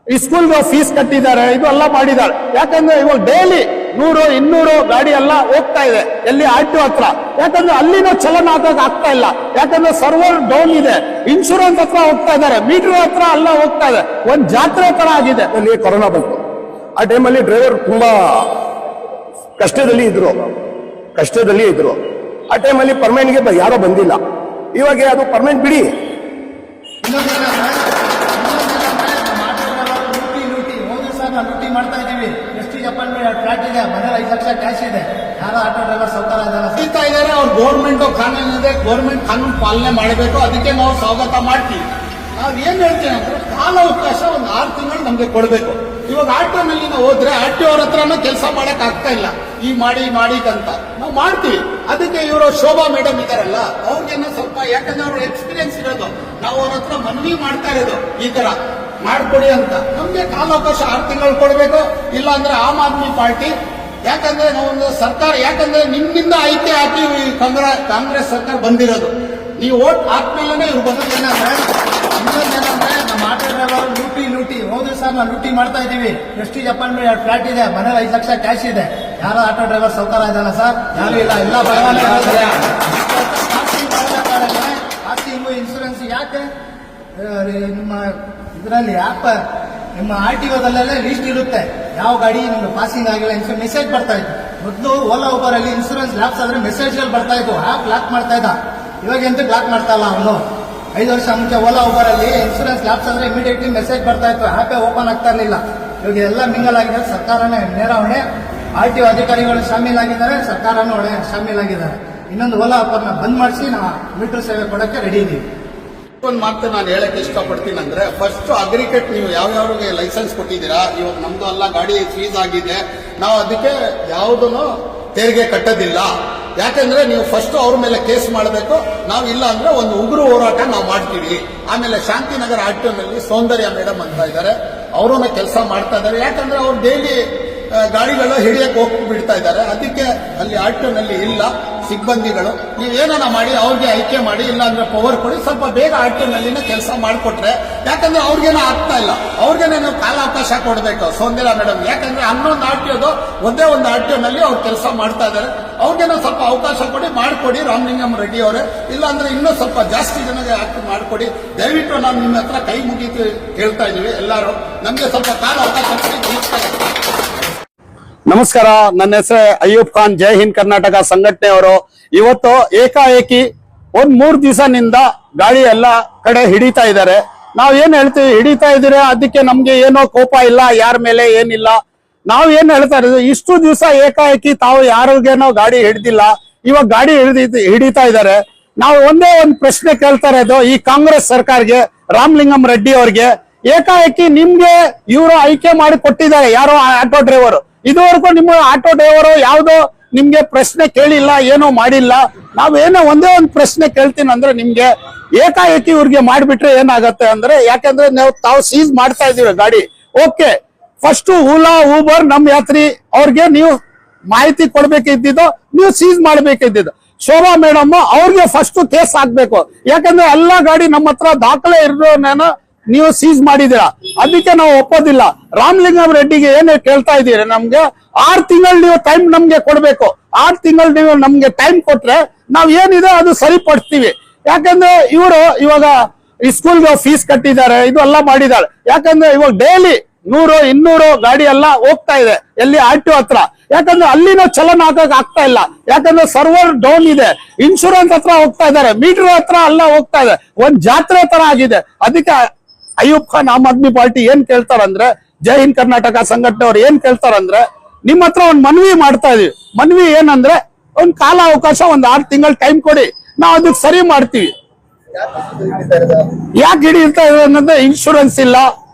ಸ್ಕೂಲ್ಗೆ ಫೀಸ್ ಕಟ್ಟಿದ್ದಾರೆ, ಇದು ಎಲ್ಲ ಮಾಡಿದ್ದಾರೆ. ಯಾಕಂದ್ರೆ ಇವಾಗ ಡೈಲಿ 100-200 ಗಾಡಿ ಎಲ್ಲ ಹೋಗ್ತಾ ಇದೆ ಎಲ್ಲಿ ಆರ್ಟಿಒ ಹತ್ರ. ಯಾಕಂದ್ರೆ ಅಲ್ಲಿನೂ ಚಲನ ಆಗ್ತಾ ಇಲ್ಲ, ಯಾಕಂದ್ರೆ ಸರ್ವರ್ ಡೌನ್ ಇದೆ. ಇನ್ಶೂರೆನ್ಸ್ ಹತ್ರ ಹೋಗ್ತಾ ಇದ್ದಾರೆ, ಮೀಟರ್ ಹತ್ರ ಎಲ್ಲ ಹೋಗ್ತಾ ಇದೆ. ಒಂದ್ ಜಾತ್ರೆ ತರ ಆಗಿದೆ. ಅಲ್ಲಿ ಕೊರೋನಾ ಬಂತು, ಆ ಟೈಮಲ್ಲಿ ಡ್ರೈವರ್ ತುಂಬಾ ಕಷ್ಟದಲ್ಲಿ ಇದ್ರು. ಆ ಟೈಮಲ್ಲಿ ಪರ್ಮನೆಂಟ್ಗೆ ಯಾರೋ ಬಂದಿಲ್ಲ. ಇವಾಗ ಅದು ಪರ್ಮನೆಂಟ್ ಬಿಡಿ. ಲೂಟಿ ಮಾಡ್ತಾ ಇದೀವಿ. ಪ್ರೆಸ್ಟೀಜ್ ಅಪಾರ್ಟ್ಮೆಂಟ್ ಫ್ಲಾಟ್ ಇದೆ, ಮನೇಲಿ 5 ಲಕ್ಷ ಕ್ಯಾಶ್ ಇದೆ. ಯಾರೋ ಆಟೋ ಡ್ರೈವರ್ ಸೌಕರ್ಯ ಸಿಗ್ತಾ ಇದ್ದಾರೆ. ಅವ್ರು ಗೌರ್ಮೆಂಟ್ ಕಾನೂನು ಇದೆ, ಗೌರ್ಮೆಂಟ್ ಕಾನೂನು ಪಾಲನೆ ಮಾಡಬೇಕು. ಅದಕ್ಕೆ ನಾವು ಸ್ವಾಗತ ಮಾಡ್ತೀವಿ. ನಾವ್ ಏನ್ ಹೇಳ್ತೀವಿ ಅಂದ್ರೆ ಕಾಲಾವಕಾಶ ಒಂದು 6 ತಿಂಗಳು ನಮ್ಗೆ ಕೊಡ್ಬೇಕು. ಇವಾಗ ಆಟೋನಲ್ಲಿ ನಾವು ಹೋದ್ರೆ ಆರ್ಟಿಒ ಅವ್ರ ಹತ್ರನೂ ಕೆಲಸ ಮಾಡಕ್ ಆಗ್ತಾ ಇಲ್ಲ. ಈ ಮಾಡಿ ಅಂತ ನಾವು ಮಾಡ್ತೀವಿ. ಅದಕ್ಕೆ ಇವರು ಶೋಭಾ ಮೇಡಮ್ ಇದಾರಲ್ಲ, ಅವ್ರಿಗೇನೋ ಸ್ವಲ್ಪ, ಯಾಕಂದ್ರೆ ಅವ್ರ ಎಕ್ಸ್ಪೀರಿಯನ್ಸ್ ಇರೋದು, ನಾವು ಅವ್ರ ಹತ್ರ ಮನವಿ ಮಾಡ್ತಾ ಇರೋದು ಈ ತರ ಮಾಡ್ಕೊಡಿ ಅಂತ. ನಮ್ಗೆ ಕಾಲಾವಕಾಶ 6 ತಿಂಗಳು ಕೊಡಬೇಕು. ಇಲ್ಲ ಅಂದ್ರೆ ಆಮ್ ಆದ್ಮಿ ಪಾರ್ಟಿ, ಯಾಕಂದ್ರೆ ನಾವೊಂದು ಸರ್ಕಾರ, ಯಾಕಂದ್ರೆ ನಿಮ್ಮಿಂದ ಆಯ್ಕೆ ಹಾಕಿ ಕಾಂಗ್ರೆಸ್ ಸರ್ಕಾರ ಬಂದಿರೋದು. ನೀವು ಓಟ್ ಹಾಕ್ಮೇಲೆ ಇವ್ರು ಬಂದಿದ್ದೇನಂದ್ರೆ, ಇನ್ನೊಂದೇನಂದ್ರೆ ನಮ್ಮ ಆಟೋ ಡ್ರೈವರ್ ಲೂಟಿ ಹೋದ್ರೆ ಸರ್ ನಾವು ಲೂಟಿ ಮಾಡ್ತಾ ಇದೀವಿ. ಪ್ರೆಸ್ಟೀಜ್ ಅಪಾರ್ಟ್ಮೆಂಟ್ ಫ್ಲಾಟ್ ಇದೆ, ಮನೇಲಿ 5 ಲಕ್ಷ ಕ್ಯಾಶ್ ಇದೆ. ಯಾರೋ ಆಟೋ ಡ್ರೈವರ್ ಸೌಕರ್ಯ ಇದಲ್ಲ ಸರ್, ಯಾರು ಇಲ್ಲ, ಎಲ್ಲ ಪಾಸಿಂಗು ಇನ್ಸೂರೆನ್ಸ್ ಯಾಕೆ ನಿಮ್ಮ ಇದರಲ್ಲಿ ಆಪ್, ನಿಮ್ಮ RTOದಲ್ಲೇ ಲಿಸ್ಟ್ ಇರುತ್ತೆ, ಯಾವ ಗಾಡಿ ನಿಮ್ಗೆ ಪಾಸಿಂಗ್ ಆಗಿಲ್ಲ ಇನ್ಸೂರೆನ್ಸ್ ಮೆಸೇಜ್ ಬರ್ತಾ ಇತ್ತು. ಮೊದಲು ಓಲಾ ಊಬರ್ ಅಲ್ಲಿ ಇನ್ಸೂರೆನ್ಸ್ ಲ್ಯಾಪ್ಸ್ ಆದ್ರೆ ಮೆಸೇಜ್ಗಳು ಬರ್ತಾ ಇತ್ತು, ಆಪ್ ಲಾಕ್ ಮಾಡ್ತಾ ಇದ್ದ. ಇವಾಗ ಎಂತ ಲಾಕ್ ಮಾಡ್ತಾ ಇಲ್ಲ ಅವನು. 5 ವರ್ಷ ಮುಂಚೆ ಓಲಾ ಊಬರ್ ಅಲ್ಲಿ ಇನ್ಸೂರೆನ್ಸ್ ಲ್ಯಾಪ್ಸ್ ಆದ್ರೆ ಇಮಿಡಿಯೇಟ್ಲಿ ಮೆಸೇಜ್ ಬರ್ತಾ ಇತ್ತು, ಆಪೇ ಓಪನ್ ಆಗ್ತಾ ಇರಲಿಲ್ಲ. ಇವಾಗ ಎಲ್ಲ ಮಿಂಗಲ್ ಆಗಿದೆ. ಸರ್ಕಾರನೇ ನೇರ ಹೊಣೆ, RTO ಅಧಿಕಾರಿಗಳು ಶಾಮೀಲಾಗಿದ್ದಾರೆ, ಸರ್ಕಾರನೂ ಹೊಣೆ ಶಾಮೀಲಾಗಿದ್ದಾರೆ. ಇನ್ನೊಂದು ಓಲಾ ಆಪರ್ನ ಬಂದ್ ಮಾಡಿಸಿ ನಾವು ಮೀಟರ್ ಸೇವೆ ಕೊಡಕ್ಕೆ ರೆಡಿ ಇದೀವಿ. ಒಂದು ಮಾತು ನಾನು ಹೇಳಕ್ ಇಷ್ಟಪಡ್ತೀನಿ ಅಂದ್ರೆ, ಫಸ್ಟ್ ಅಗ್ರಿಕೇಟ್ ನೀವು ಯಾವ್ಯಾವ್ರಿಗೆ ಲೈಸೆನ್ಸ್ ಕೊಟ್ಟಿದ್ದೀರಾ, ಇವಾಗ ನಮ್ದು ಎಲ್ಲ ಗಾಡಿ ಫ್ರೀಸ್ ಆಗಿದೆ, ನಾವು ಅದಕ್ಕೆ ಯಾವುದನ್ನು ತೆರಿಗೆ ಕಟ್ಟೋದಿಲ್ಲ. ಯಾಕಂದ್ರೆ ನೀವು ಫಸ್ಟ್ ಅವ್ರ ಮೇಲೆ ಕೇಸ್ ಮಾಡಬೇಕು. ನಾವು ಇಲ್ಲ ಅಂದ್ರೆ ಒಂದು ಉಗ್ರ ಹೋರಾಟ ನಾವು ಮಾಡ್ತೀವಿ. ಆಮೇಲೆ ಶಾಂತಿನಗರ RTOನಲ್ಲಿ ಸೌಂದರ್ಯ ಮೇಡಮ್ ಅಂತ ಇದ್ದಾರೆ, ಅವರನ್ನ ಕೆಲಸ ಮಾಡ್ತಾ ಇದ್ದಾರೆ. ಯಾಕಂದ್ರೆ ಅವ್ರು ಡೈಲಿ ಗಾಡಿಗಳು ಹಿಡಿಯಕ್ಕೆ ಹೋಗ್ಬಿಡ್ತಾ ಇದ್ದಾರೆ. ಅದಕ್ಕೆ ಅಲ್ಲಿ RTOನಲ್ಲಿ ಇಲ್ಲ ಸಿಬ್ಬಂದಿಗಳು. ನೀವೇನ ಮಾಡಿ ಅವ್ರಿಗೆ ಆಯ್ಕೆ ಮಾಡಿ, ಇಲ್ಲ ಅಂದ್ರೆ ಪವರ್ ಕೊಡಿ, ಸ್ವಲ್ಪ ಬೇಗ RTOನಲ್ಲಿನ ಕೆಲಸ ಮಾಡಿಕೊಟ್ರೆ. ಯಾಕಂದ್ರೆ ಅವ್ರಿಗೇನೋ ಆಗ್ತಾ ಇಲ್ಲ, ಅವ್ರಿಗೇನೆ ನಾವು ಕಾಲಾವಕಾಶ ಕೊಡಬೇಕು ಸೌಂದರ್ಯ ಮೇಡಮ್. ಯಾಕಂದ್ರೆ 11 RTOದು ಒಂದೇ ಒಂದು RTOನಲ್ಲಿ ಅವ್ರು ಕೆಲಸ ಮಾಡ್ತಾ ಇದ್ದಾರೆ. ಅವ್ರಿಗೇನೋ ಸ್ವಲ್ಪ ಅವಕಾಶ ಕೊಡಿ, ಮಾಡಿಕೊಡಿ ರಾಮಲಿಂಗಂ ರೆಡ್ಡಿ ಅವರೇ. ಇಲ್ಲ ಅಂದ್ರೆ ಇನ್ನೂ ಸ್ವಲ್ಪ ಜಾಸ್ತಿ ಜನಗೆ ಮಾಡಿಕೊಡಿ ದಯವಿಟ್ಟು. ನಾವು ನಿಮ್ಮ ಹತ್ರ ಕೈ ಮುಗಿತು ಕೇಳ್ತಾ ಇದೀವಿ ಎಲ್ಲರೂ, ನಮ್ಗೆ ಸ್ವಲ್ಪ ಕಾಲಾವಕಾಶ ಕೊಡಿ. ನಮಸ್ಕಾರ, ನನ್ನ ಹೆಸರು ಅಯ್ಯೂಬ್ ಖಾನ್, ಜೈ ಹಿಂದ್ ಕರ್ನಾಟಕ ಸಂಘಟನೆಯವರು. ಇವತ್ತು ಏಕಾಏಕಿ 3 ದಿವಸನಿಂದ ಗಾಡಿ ಎಲ್ಲ ಕಡೆ ಹಿಡಿತಾ ಇದ್ದಾರೆ. ನಾವ್ ಏನ್ ಹೇಳ್ತೀವಿ, ಹಿಡಿತಾ ಇದ್ದೀರಾ, ಅದಕ್ಕೆ ನಮ್ಗೆ ಏನೋ ಕೋಪ ಇಲ್ಲ, ಯಾರ ಮೇಲೆ ಏನಿಲ್ಲ. ನಾವ್ ಏನ್ ಹೇಳ್ತಾ ಇರೋದು, ಇಷ್ಟು ದಿವಸ ಏಕಾಏಕಿ ತಾವು ಯಾರಿಗೇನೋ ಗಾಡಿ ಹಿಡ್ದಿಲ್ಲ, ಇವಾಗ ಗಾಡಿ ಹಿಡಿತಾ ಇದ್ದಾರೆ. ನಾವು ಒಂದೇ ಒಂದು ಪ್ರಶ್ನೆ ಕೇಳ್ತಾ ಇರೋದು ಈ ಕಾಂಗ್ರೆಸ್ ಸರ್ಕಾರಕ್ಕೆ, ರಾಮಲಿಂಗಂ ರೆಡ್ಡಿ ಅವ್ರಿಗೆ. ಏಕಾಏಕಿ ನಿಮ್ಗೆ ಇವರು ಆಯ್ಕೆ ಮಾಡಿ ಕೊಟ್ಟಿದ್ದಾರೆ, ಯಾರೋ ಆಟೋ ಡ್ರೈವರ್. ಇದುವರೆಗೂ ನಿಮ್ಮ ಆಟೋ ಡ್ರೈವರು ಯಾವ್ದೋ ನಿಮ್ಗೆ ಪ್ರಶ್ನೆ ಕೇಳಿಲ್ಲ, ಏನೋ ಮಾಡಿಲ್ಲ. ನಾವೇನೋ ಒಂದೇ ಒಂದು ಪ್ರಶ್ನೆ ಕೇಳ್ತೀನಿ ಅಂದ್ರೆ, ನಿಮ್ಗೆ ಏಕಾಏಕಿ ಇವ್ರಿಗೆ ಮಾಡ್ಬಿಟ್ರೆ ಏನಾಗತ್ತೆ ಅಂದ್ರೆ, ಯಾಕಂದ್ರೆ ತಾವು ಸೀಸ್ ಮಾಡ್ತಾ ಇದೀವಿ ಗಾಡಿ. ಓಕೆ, ಫಸ್ಟ್ ಓಲಾ ಊಬರ್ ನಮ್ ಯಾತ್ರಿ ಅವ್ರಿಗೆ ನೀವು ಮಾಹಿತಿ ಕೊಡ್ಬೇಕಿದ್ದು, ನೀವು ಸೀಸ್ ಮಾಡ್ಬೇಕಿದ್ದು. ಶೋಭಾ ಮೇಡಮ್ ಅವ್ರಿಗೆ ಫಸ್ಟ್ ಕೇಸ್ ಹಾಕ್ಬೇಕು. ಯಾಕಂದ್ರೆ ಎಲ್ಲಾ ಗಾಡಿ ನಮ್ಮ ಹತ್ರ ದಾಖಲೆ ಇರೋನ ನೀವು ಸೀಸ್ ಮಾಡಿದೀರಾ, ಅದಕ್ಕೆ ನಾವು ಒಪ್ಪೋದಿಲ್ಲ. ರಾಮಲಿಂಗಂ ರೆಡ್ಡಿಗೆ ಏನೇ ಕೇಳ್ತಾ ಇದ್ದೀರಿ, ನಮ್ಗೆ 6 ತಿಂಗಳು ನೀವು ಟೈಮ್ ನಮ್ಗೆ ಕೊಡ್ಬೇಕು. 6 ತಿಂಗಳು ನೀವು ನಮ್ಗೆ ಟೈಮ್ ಕೊಟ್ರೆ ನಾವ್ ಏನಿದೆ ಅದು ಸರಿಪಡಿಸ್ತೀವಿ. ಯಾಕಂದ್ರೆ ಇವರು ಇವಾಗ ಸ್ಕೂಲ್ಗೆ ಫೀಸ್ ಕಟ್ಟಿದ್ದಾರೆ, ಇದು ಎಲ್ಲ ಮಾಡಿದ್ದಾರೆ. ಯಾಕಂದ್ರೆ ಇವಾಗ ಡೈಲಿ 100-200 ಗಾಡಿ ಎಲ್ಲ ಹೋಗ್ತಾ ಇದೆ ಎಲ್ಲಿ RTO ಹತ್ರ. ಯಾಕಂದ್ರೆ ಅಲ್ಲಿನೂ ಚಲನ ಆಗ್ತಾ ಇಲ್ಲ, ಯಾಕಂದ್ರೆ ಸರ್ವರ್ ಡೌನ್ ಇದೆ. ಇನ್ಶೂರೆನ್ಸ್ ಹತ್ರ ಹೋಗ್ತಾ ಇದ್ದಾರೆ, ಮೀಟರ್ ಹತ್ರ ಎಲ್ಲ ಹೋಗ್ತಾ ಇದೆ. ಒಂದ್ ಜಾತ್ರೆ ತರ ಆಗಿದೆ. ಅದಕ್ಕೆ ಅಯ್ಯೂಬ್ ಖಾನ್ ಆಮ್ ಆದ್ಮಿ ಪಾರ್ಟಿ ಏನ್ ಕೇಳ್ತಾರಂದ್ರೆ, ಜೈ ಹಿಂದ್ ಕರ್ನಾಟಕ ಸಂಘಟನೆಯವ್ರು ಏನ್ ಕೇಳ್ತಾರಂದ್ರೆ, ನಿಮ್ಮ ಹತ್ರ ಒಂದ್ ಮನವಿ ಮಾಡ್ತಾ ಇದೀವಿ. ಮನವಿ ಏನಂದ್ರೆ, ಒಂದ್ ಕಾಲ ಅವಕಾಶ 6 ತಿಂಗಳು ಟೈಮ್ ಕೊಡಿ, ನಾವು ಅದಕ್ಕೆ ಸರಿ ಮಾಡ್ತೀವಿ. ಯಾಕೆ ಹಿಡಿತಾ ಇದೆ ಅನ್ನೋದು, ಇನ್ಶೂರೆನ್ಸ್ ಇಲ್ಲ,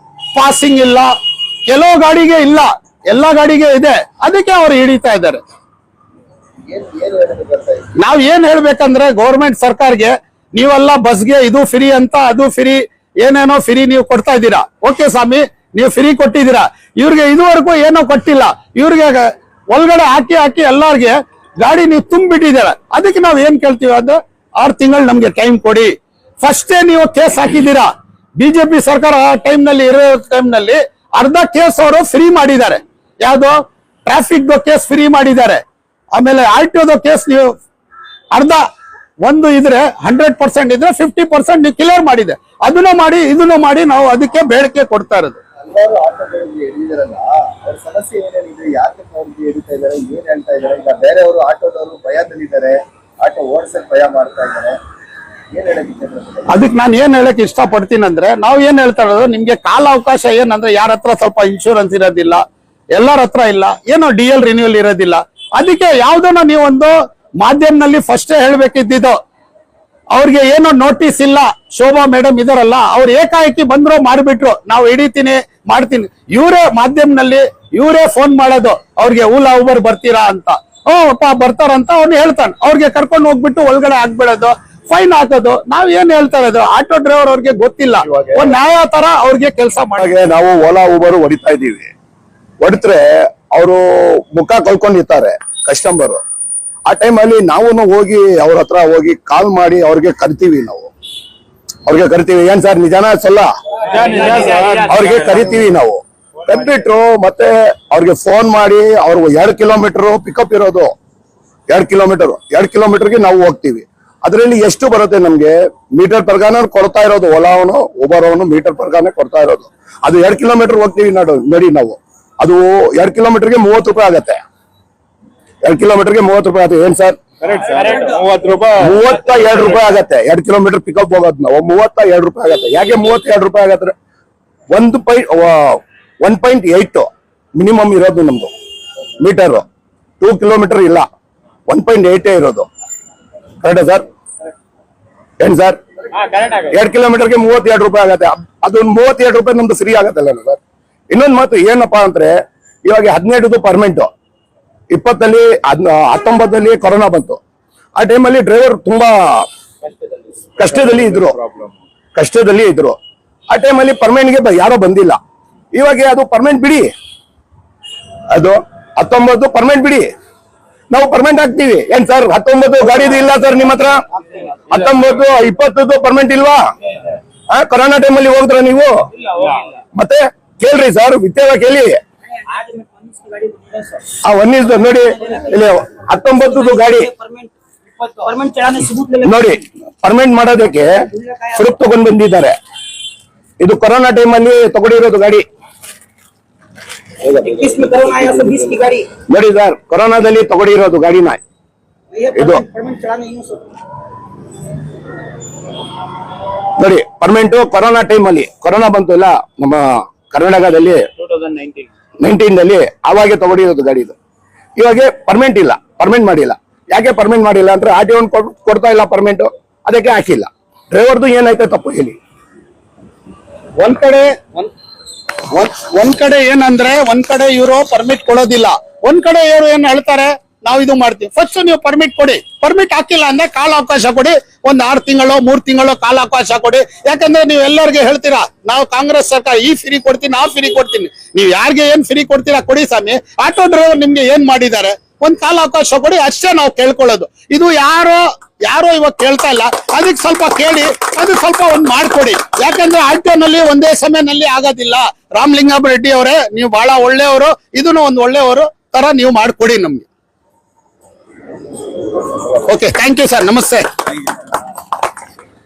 ಪಾಸಿಂಗ್ ಇಲ್ಲ, ಕೆಲವು ಗಾಡಿಗೆ ಇಲ್ಲ, ಎಲ್ಲಾ ಗಾಡಿಗೆ ಇದೆ. ಅದಕ್ಕೆ ಅವ್ರು ಹಿಡಿತಾ ಇದ್ದಾರೆ. ನಾವ್ ಏನ್ ಹೇಳ್ಬೇಕಂದ್ರೆ, ಗೌರ್ಮೆಂಟ್ ಸರ್ಕಾರಕ್ಕೆ, ನೀವೆಲ್ಲ ಬಸ್ಗೆ ಇದು ಫ್ರೀ ಅಂತ, ಅದು ಫ್ರೀ, ಏನೇನೋ ಫ್ರೀ ನೀವು ಕೊಡ್ತಾ ಇದ್ದೀರಾ. ಓಕೆ ಸ್ವಾಮಿ, ನೀವು ಫ್ರೀ ಕೊಟ್ಟಿದ್ದೀರಾ. ಇವ್ರಿಗೆ ಇದುವರೆಗೂ ಏನೋ ಕೊಟ್ಟಿಲ್ಲ. ಇವ್ರಿಗೆ ಒಳಗಡೆ ಹಾಕಿ ಎಲ್ಲಾರ್ಗೆ ಗಾಡಿ ನೀವು ತುಂಬಿಟ್ಟಿದ್ದೀರ. ಅದಕ್ಕೆ ನಾವ್ ಏನ್ ಕೇಳ್ತೀವಿ ಅಂದ್ರೆ, 6 ತಿಂಗಳು ನಮ್ಗೆ ಟೈಮ್ ಕೊಡಿ. ಫಸ್ಟೇ ನೀವು ಕೇಸ್ ಹಾಕಿದ್ದೀರಾ. ಬಿಜೆಪಿ ಸರ್ಕಾರ ಟೈಮ್ ನಲ್ಲಿ ಇರೋ ಟೈಮ್ ನಲ್ಲಿ ಅರ್ಧ ಕೇಸ್ ಅವರು ಫ್ರೀ ಮಾಡಿದ್ದಾರೆ. ಯಾವ್ದು ಟ್ರಾಫಿಕ್ ಕೇಸ್ ಫ್ರೀ ಮಾಡಿದ್ದಾರೆ. ಆಮೇಲೆ RTO ಕೇಸ್ ನೀವು ಅರ್ಧ ಒಂದು ಇದ್ರೆ 100% ಇದ್ರೆ 50% ನೀವು ಕ್ಲಿಯರ್ ಮಾಡಿದೆ. ಅದನ್ನು ಮಾಡಿ ಇದನ್ನು ಮಾಡಿ ನಾವು ಅದಕ್ಕೆ ಬೇಡಿಕೆ ಕೊಡ್ತಾ ಇರೋದು. ಹಲವಾರು ಆಟೋಗಳಲ್ಲಿ ಹಿಡಿದಿರಲ್ಲ, ಅವ್ರ ಸಮಸ್ಯೆ ಏನೇನಿದೆ, ಯಾಕೆ ಅವ್ರಿಗೆ ಹಿಡಿತಾ ಇದಾರೆ, ಏನ್ ಹೇಳ್ತಾ ಇದಾರೆ? ಈಗ ಬೇರೆಯವರು ಆಟೋದವರು ಭಯದಲ್ಲಿದ್ದಾರೆ, ಆಟೋ ಓಡಿಸಕ್ ಭಯ ಮಾಡ್ತಾ ಇದ್ದಾರೆ, ಏನ್ ಹೇಳಕ್ಕೆ? ಅದಕ್ಕೆ ನಾನು ಏನ್ ಹೇಳಕ್ ಇಷ್ಟಪಡ್ತೀನಿ ಅಂದ್ರೆ, ನಾವು ಏನ್ ಹೇಳ್ತಾ ಇರೋದು, ನಿಮ್ಗೆ ಕಾಲ ಅವಕಾಶ ಏನಂದ್ರೆ ಯಾರ ಹತ್ರ ಸ್ವಲ್ಪ ಇನ್ಶೂರೆನ್ಸ್ ಇರೋದಿಲ್ಲ, ಎಲ್ಲರ ಹತ್ರ ಇಲ್ಲ, ಏನೋ DL ರಿನ್ಯೂವಲ್ ಇರೋದಿಲ್ಲ. ಅದಕ್ಕೆ ಯಾವ್ದನ್ನ ನೀವೊಂದು ಮಾಧ್ಯಮದಲ್ಲಿ ಫಸ್ಟೇ ಹೇಳ್ಬೇಕಿದ್ದು, ಅವ್ರಿಗೆ ಏನೋ ನೋಟಿಸ್ ಇಲ್ಲ. ಶೋಭಾ ಮೇಡಮ್ ಇದಾರಲ್ಲ, ಅವ್ರು ಏಕಾಏಕಿ ಬಂದ್ರು ಮಾಡಿಬಿಟ್ರು, ನಾವು ಹಿಡಿತೀನಿ ಮಾಡ್ತೀನಿ. ಇವರೇ ಮಾಧ್ಯಮದಲ್ಲಿ ಇವರೇ ಫೋನ್ ಮಾಡೋದು ಅವ್ರಿಗೆ, ಓಲಾ ಊಬರ್ ಬರ್ತೀರಾ ಅಂತ. ಅಪ್ಪ ಬರ್ತಾರಂತ ಅವ್ನು ಹೇಳ್ತಾನೆ, ಅವ್ರಿಗೆ ಕರ್ಕೊಂಡು ಹೋಗ್ಬಿಟ್ಟು ಒಳಗಡೆ ಹಾಕ್ಬಿಡೋದು, ಫೈನ್ ಹಾಕೋದು. ನಾವ್ ಏನ್ ಹೇಳ್ತಾ ಇರೋದು, ಆಟೋ ಡ್ರೈವರ್ ಅವ್ರಿಗೆ ಗೊತ್ತಿಲ್ಲ, ಒಂದ್ ನ್ಯಾಯ ತರ ಅವ್ರಿಗೆ ಕೆಲಸ ಮಾಡಿ. ನಾವು ಓಲಾ ಊಬರ್ ಹೊಡಿತಾ ಇದೀವಿ. ಹೊಡಿತ್ರೆ ಅವರು ಮುಖ ಕಳ್ಕೊಂಡಿರ್ತಾರೆ ಕಸ್ಟಮರ್. ಆ ಟೈಮಲ್ಲಿ ನಾವು ಹೋಗಿ ಅವ್ರ ಹತ್ರ ಹೋಗಿ ಕಾಲ್ ಮಾಡಿ ಅವ್ರಿಗೆ ಕರಿತೀವಿ. ಅವ್ರಿಗೆ ಕರಿತೀವಿ, ಏನ್ ಸರ್ ನಿಜಾನ ಸಲ್ಲ, ಅವ್ರಿಗೆ ಕರಿತೀವಿ. ನಾವು ಕರ್ಬಿಟ್ರು ಮತ್ತೆ ಅವ್ರಿಗೆ ಫೋನ್ ಮಾಡಿ, ಅವ್ರು 2 ಕಿಲೋಮೀಟರ್ ಪಿಕಪ್ ಇರೋದು, 2 ಕಿಲೋಮೀಟರ್ಗೆ ನಾವು ಹೋಗ್ತೀವಿ. ಅದರಲ್ಲಿ ಎಷ್ಟು ಬರುತ್ತೆ ನಮ್ಗೆ? ಮೀಟರ್ ಪ್ರಕಾರ ಕೊಡ್ತಾ ಇರೋದು ಓಲಾ ಅವನು ಊಬರ್ ಅವನು ಮೀಟರ್ ಪ್ರಕಾರ ಕೊಡ್ತಾ ಇರೋದು. ಅದು 2 ಕಿಲೋಮೀಟರ್ ಹೋಗ್ತೀವಿ ನೋಡಿ ನಾವು. ಅದು 2 ಕಿಲೋಮೀಟರ್ಗೆ 30 ರೂಪಾಯಿ ಆಗತ್ತೆ. 2 ಕಿಲೋಮೀಟರ್ಗೆ 30 ರೂಪಾಯಿ ಆಗುತ್ತೆ. ಏನ್ ಸರ್? 32 ರೂಪಾಯಿ ಆಗತ್ತೆ 2 ಕಿಲೋಮೀಟರ್ ಪಿಕಪ್ ಹೋಗೋದು. ನಾವು 32 ರೂಪಾಯಿ ಆಗತ್ತೆ. ಯಾಕೆ 32 ರೂಪಾಯಿ ಆಗತ್ತೆ? 1.8 ಮಿನಿಮಮ್ ಇರೋದು ನಮ್ದು ಮೀಟರ್. 2 ಕಿಲೋಮೀಟರ್ ಇಲ್ಲ, 1.8 ಇರೋದು. ಕರೆಕ್ಟಾ ಸರ್? ಏನ್ ಸರ್? 2 ಕಿಲೋಮೀಟರ್ಗೆ 32 ರೂಪಾಯಿ ಆಗತ್ತೆ. ಅದು 32 ರೂಪಾಯಿ ನಮ್ದು ಫ್ರೀ ಆಗತ್ತಲ್ಲ ಸರ್. ಇನ್ನೊಂದು ಮಾತು ಏನಪ್ಪಾ ಅಂದ್ರೆ, ಇವಾಗ 15 ಪರ್ಮೆಂಟ್, 19 ಕೊರೋನಾ ಬಂತು. ಆ ಟೈಮಲ್ಲಿ ಡ್ರೈವರ್ ತುಂಬಾ ಕಷ್ಟದಲ್ಲಿ ಇದ್ರು. ಆ ಟೈಮಲ್ಲಿ ಪರ್ಮೆಂಟ್ಗೆ ಯಾರೋ ಬಂದಿಲ್ಲ. ಇವಾಗ ಅದು ಪರ್ಮೆಂಟ್ ಬಿಡಿ, ಅದು 19 ಪರ್ಮೆಂಟ್ ಬಿಡಿ, ನಾವು ಪರ್ಮೆಂಟ್ ಹಾಕ್ತೀವಿ. ಏನ್ ಸರ್ 19 ಗಾಡಿದು ಇಲ್ಲ ಸರ್ ನಿಮ್ಮ ಹತ್ರ? 19 20 ಪರ್ಮೆಂಟ್ ಇಲ್ವಾ? ಕೊರೋನಾ ಟೈಮಲ್ಲಿ ಹೋಗಿದ್ರ ನೀವು? ಮತ್ತೆ ಕೇಳ್ರಿ ಸರ್, ವಿತ್ತೇವ ಕೇಳಿ. ನೋಡಿ ಇಲ್ಲಿ 19 ಗಾಡಿ ನೋಡಿ ಪರ್ಮೆಂಟ್ ಮಾಡೋದಕ್ಕೆ ಪ್ರೂಫ್ ತಗೊಂಡ್ ಬಂದಿದ್ದಾರೆ. ಇದು ಕೊರೋನಾ ಟೈಮಲ್ಲಿ ತಗೊಂಡಿರೋದು ಗಾಡಿ ನೋಡಿ ಸರ್, ಕೊರೋನಾದಲ್ಲಿ ತಗೊಂಡಿರೋದು ಗಾಡಿನ ಇದು ನೋಡಿ. ಪರ್ಮೆಂಟ್ ಕೊರೋನಾ ಟೈಮಲ್ಲಿ, ಕೊರೋನಾ ಬಂತು ಇಲ್ಲ ನಮ್ಮ ಕರ್ನಾಟಕದಲ್ಲಿ 2019 ಅವಾಗೆ ತಗೊಂಡಿರೋದು ಗಾಡಿ ಇದು. ಇವಾಗ ಪರ್ಮೆಂಟ್ ಇಲ್ಲ, ಪರ್ಮೆಂಟ್ ಮಾಡಿಲ್ಲ. ಯಾಕೆ ಪರ್ಮೆಂಟ್ ಮಾಡಿಲ್ಲ ಅಂದ್ರೆ RTO ಕೊಡ್ತಾ ಇಲ್ಲ ಪರ್ಮೆಂಟ್, ಅದಕ್ಕೆ ಹಾಕಿಲ್ಲ. ಡ್ರೈವರ್ದು ಏನಾಯ್ತು ತಪ್ಪು ಹೇಳಿ? ಒಂದ್ ಕಡೆ ಏನಂದ್ರೆ, ಒಂದ್ ಕಡೆ ಇವರು ಪರ್ಮಿಟ್ ಕೊಡೋದಿಲ್ಲ, ಒಂದ್ ಕಡೆ ಇವರು ಏನ್ ಹೇಳ್ತಾರೆ, ನಾವು ಇದು ಮಾಡ್ತೀವಿ. ಫಸ್ಟ್ ನೀವು ಪರ್ಮಿಟ್ ಕೊಡಿ. ಪರ್ಮಿಟ್ ಹಾಕಿಲ್ಲ ಅಂದ್ರೆ ಕಾಲ ಅವಕಾಶ ಕೊಡಿ, ಒಂದ್ 6 ತಿಂಗಳು 3 ತಿಂಗಳು ಕಾಲ ಅವಕಾಶ ಕೊಡಿ. ಯಾಕಂದ್ರೆ ನೀವು ಎಲ್ಲರಿಗೆ ಹೇಳ್ತೀರಾ, ನಾವು ಕಾಂಗ್ರೆಸ್ ಸರ್ಕಾರ ಈ ಫ್ರೀ ಕೊಡ್ತೀನಿ, ಆ ಫ್ರೀ ಕೊಡ್ತೀನಿ. ನೀವು ಯಾರಿಗೆ ಏನ್ ಫ್ರೀ ಕೊಡ್ತೀರಾ ಕೊಡಿ ಸ್ವಾಮಿ. ಆಟೋ ಡ್ರೈವರ್ ನಿಮ್ಗೆ ಏನ್ ಮಾಡಿದ್ದಾರೆ, ಒಂದ್ ಕಾಲ ಅವಕಾಶ ಕೊಡಿ, ಅಷ್ಟೇ ನಾವು ಕೇಳ್ಕೊಳ್ಳೋದು. ಇದು ಯಾರೋ ಇವಾಗ ಕೇಳ್ತಾ ಇಲ್ಲ, ಅದಕ್ಕೆ ಸ್ವಲ್ಪ ಕೇಳಿ, ಅದು ಸ್ವಲ್ಪ ಒಂದ್ ಮಾಡ್ಕೊಡಿ. ಯಾಕಂದ್ರೆ ಆಟೋನಲ್ಲಿ ಒಂದೇ ಸಮಯದಲ್ಲಿ ಆಗೋದಿಲ್ಲ. ರಾಮಲಿಂಗಾರೆಡ್ಡಿ ಅವರೇ, ನೀವು ಬಹಳ ಒಳ್ಳೆಯವರು, ಇದನ್ನು ಒಂದು ಒಳ್ಳೆಯವರು ತರ ನೀವು ಮಾಡ್ಕೊಡಿ ನಮ್ಗೆ. ಓಕೆ, ಥ್ಯಾಂಕ್ ಯು ಸರ್, ನಮಸ್ತೆ.